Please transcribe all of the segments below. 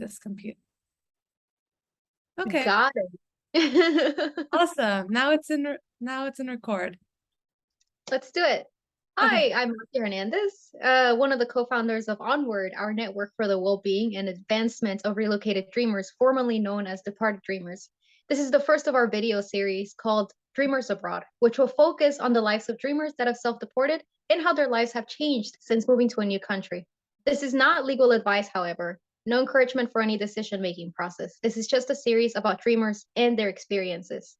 this computer. Okay, Got it. awesome. Now it's in record. Let's do it. Okay. Hi, I'm Marcia Hernandez, one of the co-founders of Onward, our network for the well-being and advancement of relocated dreamers, formerly known as departed dreamers. This is the first of our video series called Dreamers Abroad, which will focus on the lives of dreamers that have self-deported and how their lives have changed since moving to a new country. This is not legal advice, however. No encouragement for any decision-making process. This is just a series about dreamers and their experiences.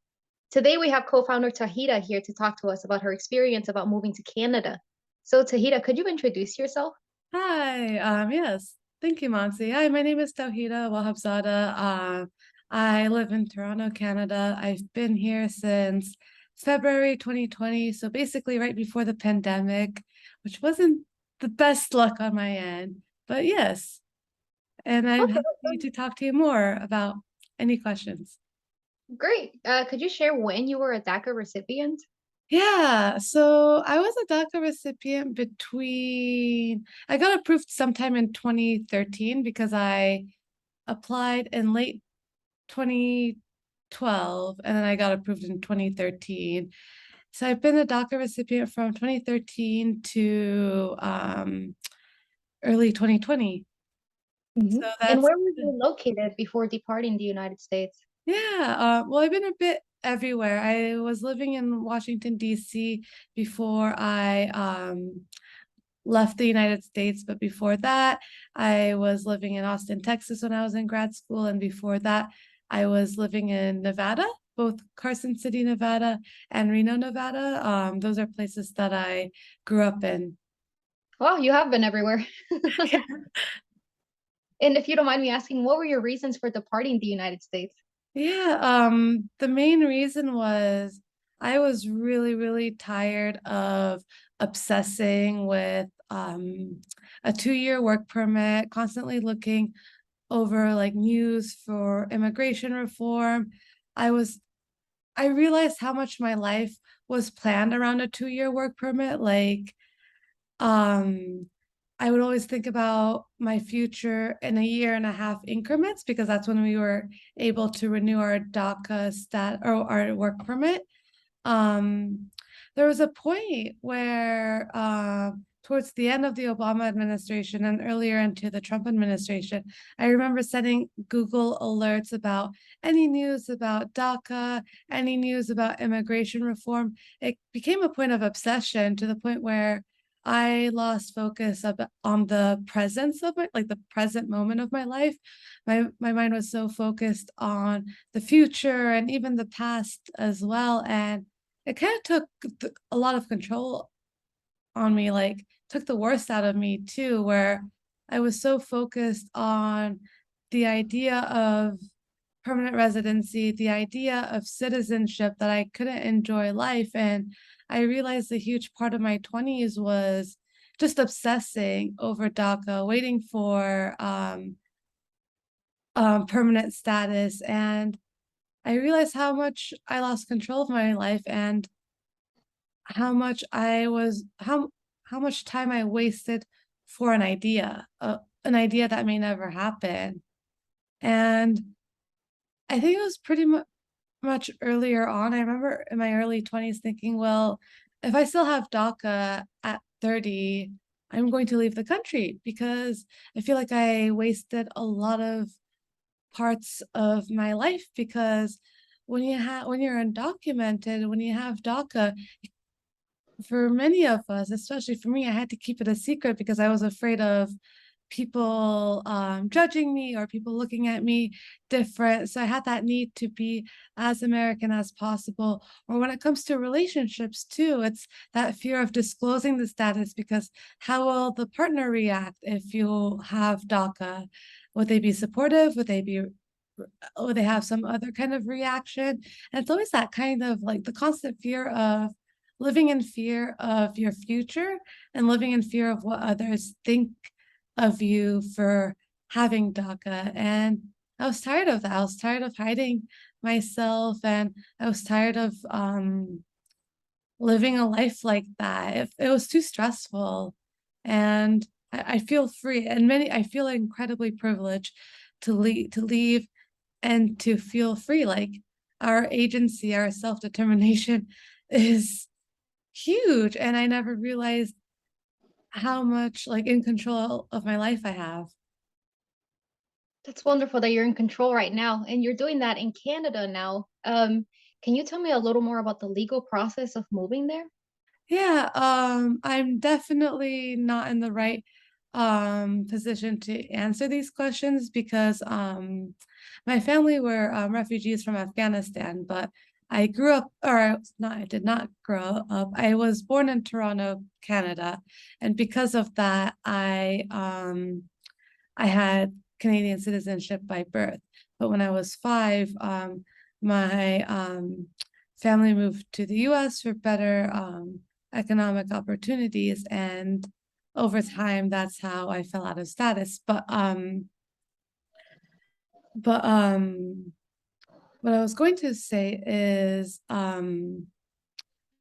Today we have co-founder Tawheeda here to talk to us about her experience about moving to Canada. So Tawheeda, could you introduce yourself? Hi. Yes. Thank you, Monsi. Hi, my name is Tawheeda Wahabzada. I live in Toronto, Canada. I've been here since February 2020, so basically right before the pandemic, which wasn't the best luck on my end, but yes. And I'm Okay, happy to talk to you more about any questions. great. Could you share when you were a DACA recipient? Yeah, so I was a DACA recipient I got approved sometime in 2013 because I applied in late 2012 and then I got approved in 2013. So I've been a DACA recipient from 2013 to early 2020. So And that's where were you located before departing the United States? Yeah, well, I've been a bit everywhere. I was living in Washington, D.C. before I left the United States, but before that, I was living in Austin, Texas when I was in grad school, and before that, I was living in Nevada, both Carson City, Nevada, and Reno, Nevada. Those are places that I grew up in. Well, you have been everywhere. And if you don't mind me asking, what were your reasons for departing the United States? Yeah, the main reason was I was really, really tired of obsessing with a 2-year work permit, constantly looking over like news for immigration reform. I was I realized how much my life was planned around a 2-year work permit. Like, um, I would always think about my future in a year and a half increments because that's when we were able to renew our DACA or our work permit. There was a point where towards the end of the Obama administration and earlier into the Trump administration, I remember setting Google alerts about any news about DACA, any news about immigration reform. It became a point of obsession to the point where I lost focus on the presence of it, like the present moment of my life. My mind was so focused on the future and even the past as well. And it kind of took a lot of control on me, like took the worst out of me too, where I was so focused on the idea of permanent residency, the idea of citizenship that I couldn't enjoy life. And I realized a huge part of my 20s was just obsessing over DACA, waiting for permanent status. And I realized how much I lost control of my life and how much time I wasted for an idea that may never happen. And I think it was pretty much earlier on. I remember in my early 20s thinking, well, if I still have DACA at 30, I'm going to leave the country because I feel like I wasted a lot of parts of my life because when you're undocumented, when you have DACA, for many of us, especially for me, I had to keep it a secret because I was afraid of people judging me or people looking at me different. So I had that need to be as American as possible. Or when it comes to relationships too, it's that fear of disclosing the status because how will the partner react if you have DACA? Would they be supportive? Would they have some other kind of reaction? And it's always that kind of like the constant fear of living in fear of your future and living in fear of what others think of you for having DACA. And I was tired of that. I was tired of hiding myself and I was tired of living a life like that. It was too stressful. And I feel free and I feel incredibly privileged to leave and to feel free. Like our agency, our self-determination is huge. And I never realized how much like in control of my life I have. That's wonderful that you're in control right now, and you're doing that in Canada now. Can you tell me a little more about the legal process of moving there? Yeah, I'm definitely not in the right position to answer these questions because my family were refugees from Afghanistan, but I grew up, or not, I did not grow up. I was born in Toronto, Canada, and because of that, I had Canadian citizenship by birth. But when I was 5, my family moved to the US for better economic opportunities. And over time, that's how I fell out of status. But what I was going to say is I'm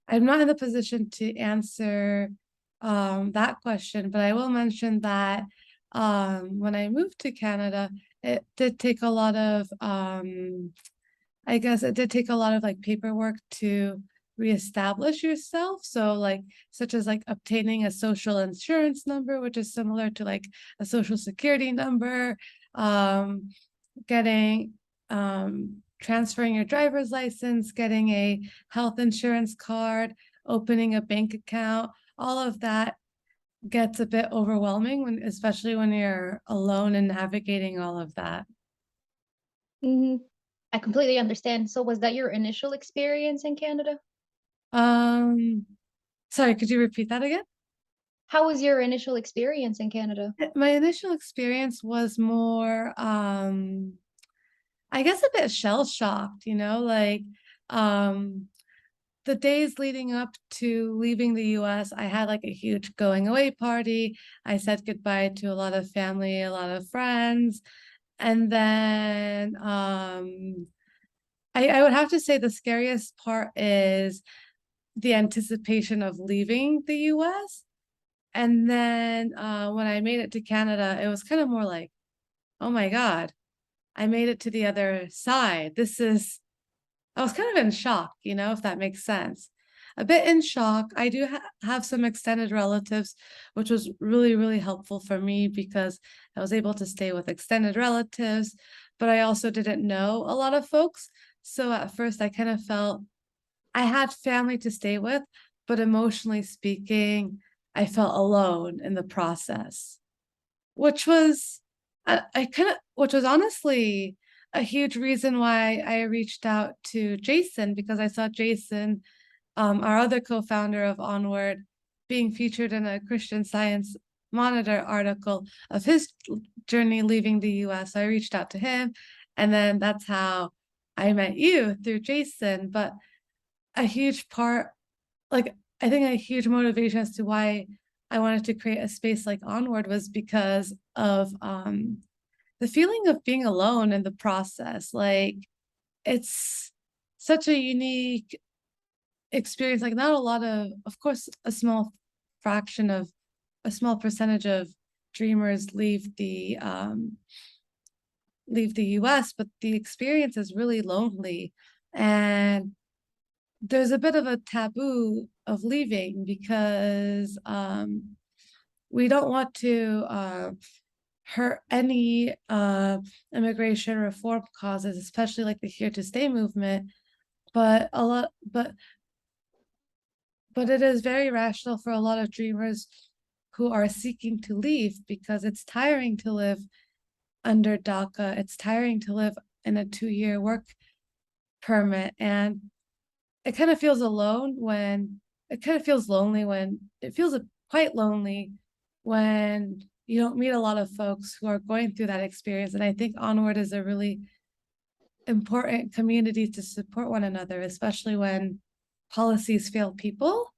not in the position to answer that question, but I will mention that when I moved to Canada, it did take a lot of, I guess it did take a lot of like paperwork to reestablish yourself. So like, such as like obtaining a social insurance number, which is similar to like a social security number, um, getting transferring your driver's license, getting a health insurance card, opening a bank account, all of that gets a bit overwhelming when, especially when you're alone and navigating all of that. Hmm. I completely understand. So, was that your initial experience in Canada? Um, Sorry, could you repeat that again? How was your initial experience in Canada? My initial experience was more, I guess a bit shell shocked, like, um, the days leading up to leaving the US, I had like a huge going away party. I said goodbye to a lot of family, a lot of friends. And then I would have to say the scariest part is the anticipation of leaving the US. And then when I made it to Canada, it was kind of more like, oh my God, I made it to the other side. I was kind of in shock, if that makes sense. A bit in shock. I do have some extended relatives, which was really, really helpful for me because I was able to stay with extended relatives, but I also didn't know a lot of folks. So at first, I kind of felt I had family to stay with, but emotionally speaking, I felt alone in the process, which was which was honestly a huge reason why I reached out to Jason because I saw Jason, our other co-founder of Onward, being featured in a Christian Science Monitor article of his journey leaving the US. So I reached out to him, and then that's how I met you through Jason. But a huge part, like I think a huge motivation as to why I wanted to create a space like Onward was because of the feeling of being alone in the process. Like it's such a unique experience. Like not a lot of course, a small percentage of dreamers leave the US, but the experience is really lonely. And there's a bit of a taboo of leaving because we don't want to hurt any immigration reform causes, especially like the Here to Stay movement. But a lot, but it is very rational for a lot of dreamers who are seeking to leave because it's tiring to live under DACA. It's tiring to live in a 2-year work permit, and it kind of feels alone when it kind of feels lonely when it feels quite lonely when you don't meet a lot of folks who are going through that experience. And I think Onward is a really important community to support one another, especially when policies fail people.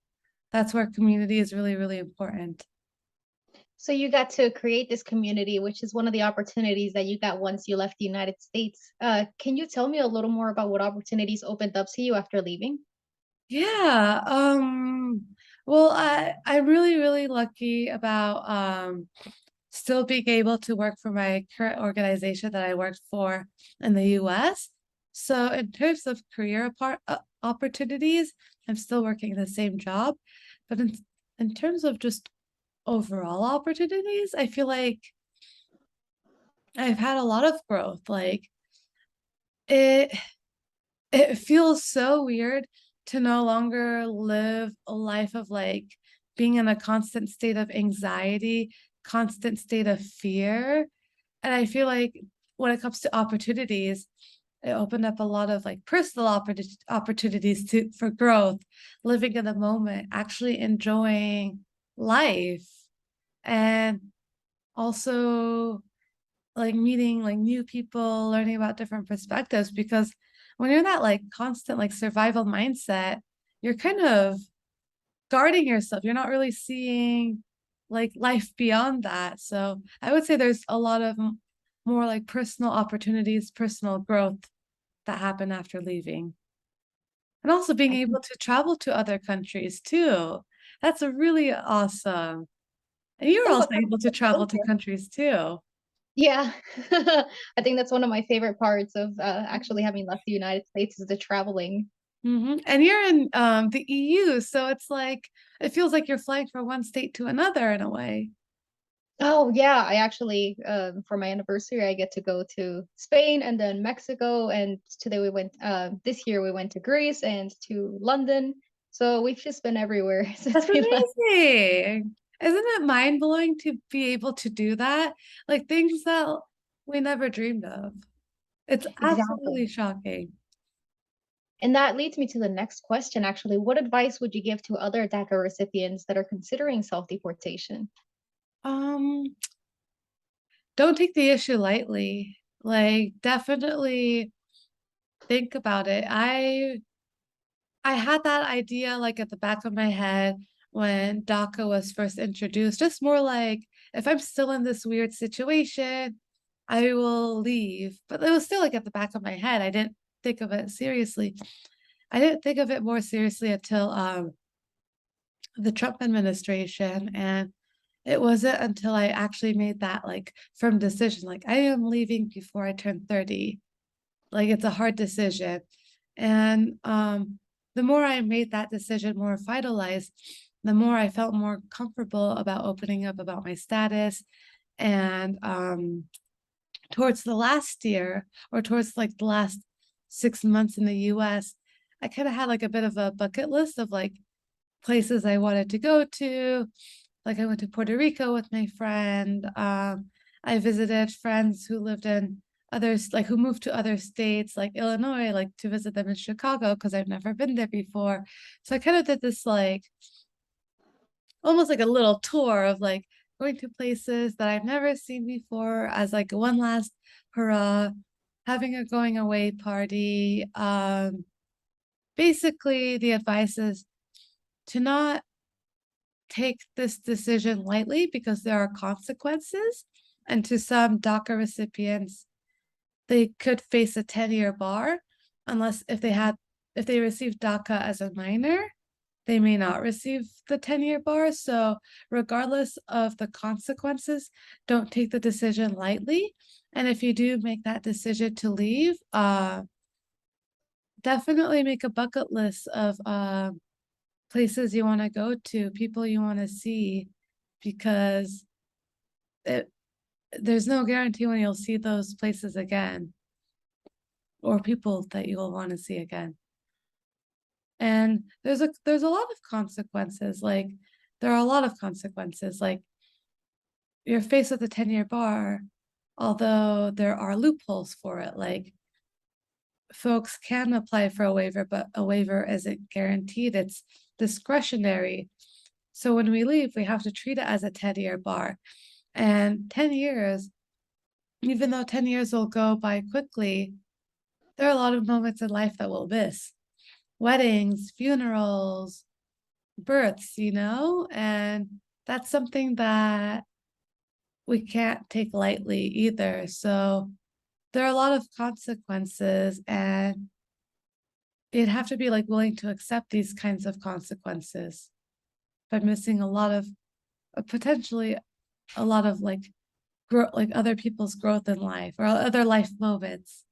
That's where community is really, really important. So, you got to create this community, which is one of the opportunities that you got once you left the United States. Can you tell me a little more about what opportunities opened up to you after leaving? Yeah. Well, I'm really, really lucky about still being able to work for my current organization that I worked for in the US. So in terms of career opportunities, I'm still working the same job. But in terms of just overall opportunities, I feel like I've had a lot of growth. Like it it feels so weird to no longer live a life of like being in a constant state of anxiety, constant state of fear. And I feel like when it comes to opportunities, it opened up a lot of like personal opportunities for growth, living in the moment, actually enjoying life, and also like meeting like new people, learning about different perspectives. Because when you're in that like constant like survival mindset, you're kind of guarding yourself. You're not really seeing like life beyond that. So I would say there's a lot of more like personal opportunities, personal growth that happen after leaving. And also being I think able to travel to other countries too. That's a really awesome. And you were oh, also what able to travel to country? countries too. Yeah. I think that's one of my favorite parts of actually having left the United States is the traveling. And you're in the EU, so it's like it feels like you're flying from one state to another in a way. Oh yeah, I actually for my anniversary I get to go to Spain and then Mexico, and today we went this year we went to Greece and to London. So we've just been everywhere since That's we left. amazing. Isn't it mind blowing to be able to do that? Like things that we never dreamed of. It's Exactly. absolutely shocking. And that leads me to the next question actually. What advice would you give to other DACA recipients that are considering self-deportation? Um, don't take the issue lightly. Like definitely think about it. I had that idea like at the back of my head when DACA was first introduced, just more like if I'm still in this weird situation, I will leave. But it was still like at the back of my head. I didn't think of it seriously. I didn't think of it more seriously until the Trump administration. And it wasn't until I actually made that like firm decision, like I am leaving before I turn 30. Like it's a hard decision. And the more I made that decision more vitalized, the more I felt more comfortable about opening up about my status. And towards the last year, or towards like the last 6 months in the US, I kind of had like a bit of a bucket list of like places I wanted to go to. Like I went to Puerto Rico with my friend. I visited friends who lived in others, like who moved to other states, like Illinois, like to visit them in Chicago because I've never been there before. So I kind of did this like almost like a little tour of like going to places that I've never seen before as like one last hurrah, having a going away party. Basically the advice is to not take this decision lightly because there are consequences. And to some DACA recipients, they could face a 10-year bar unless if they received DACA as a minor, they may not receive the 10-year bar. So regardless of the consequences, don't take the decision lightly. And if you do make that decision to leave, definitely make a bucket list of places you want to go to, people you want to see, because it, there's no guarantee when you'll see those places again or people that you'll want to see again. And there's a lot of consequences. Like there are a lot of consequences. Like you're faced with a 10-year bar, although there are loopholes for it. Like folks can apply for a waiver, but a waiver isn't guaranteed. It's discretionary. So when we leave, we have to treat it as a 10-year bar. And 10 years, even though 10 years will go by quickly, there are a lot of moments in life that we'll miss. Weddings, funerals, births, and that's something that we can't take lightly either. So there are a lot of consequences, and you'd have to be like willing to accept these kinds of consequences by missing a lot of potentially a lot of like grow, like other people's growth in life or other life moments.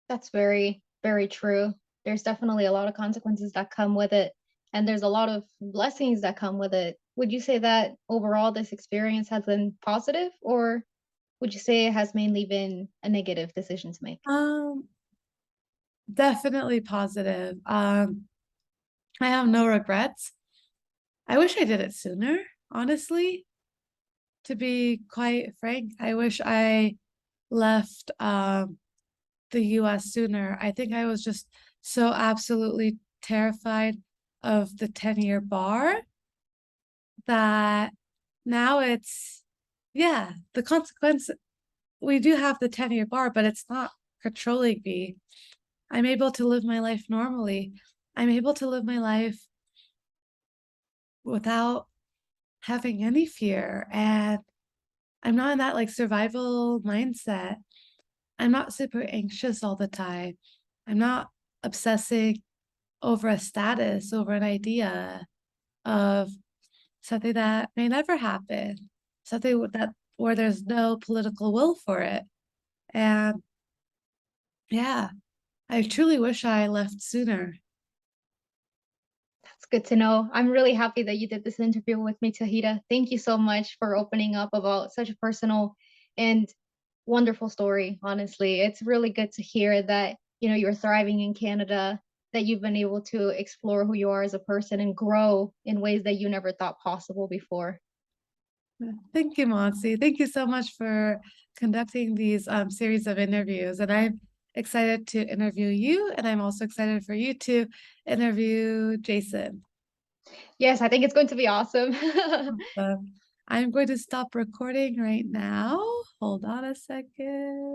That's very, very true. There's definitely a lot of consequences that come with it, and there's a lot of blessings that come with it. Would you say that overall this experience has been positive, or would you say it has mainly been a negative decision to make? Um, Definitely positive. I have no regrets. I wish I did it sooner, honestly. To be quite frank, I wish I left the US sooner. I think I was just so absolutely terrified of the 10-year bar that now it's, yeah, the consequence, we do have the 10-year bar, but it's not controlling me. I'm able to live my life normally. I'm able to live my life without having any fear. And I'm not in that like survival mindset. I'm not super anxious all the time. I'm not obsessing over a status, over an idea of something that may never happen, something that where there's no political will for it. And yeah, I truly wish I left sooner. That's good to know. I'm really happy that you did this interview with me, Tawheeda. Thank you so much for opening up about such a personal and wonderful story, honestly. It's really good to hear that, you're thriving in Canada, that you've been able to explore who you are as a person and grow in ways that you never thought possible before. Thank you, Monsi. Thank you so much for conducting these series of interviews. And I'm excited to interview you, and I'm also excited for you to interview Jason. Yes, I think it's going to be awesome. I'm going to stop recording right now. Hold on a second.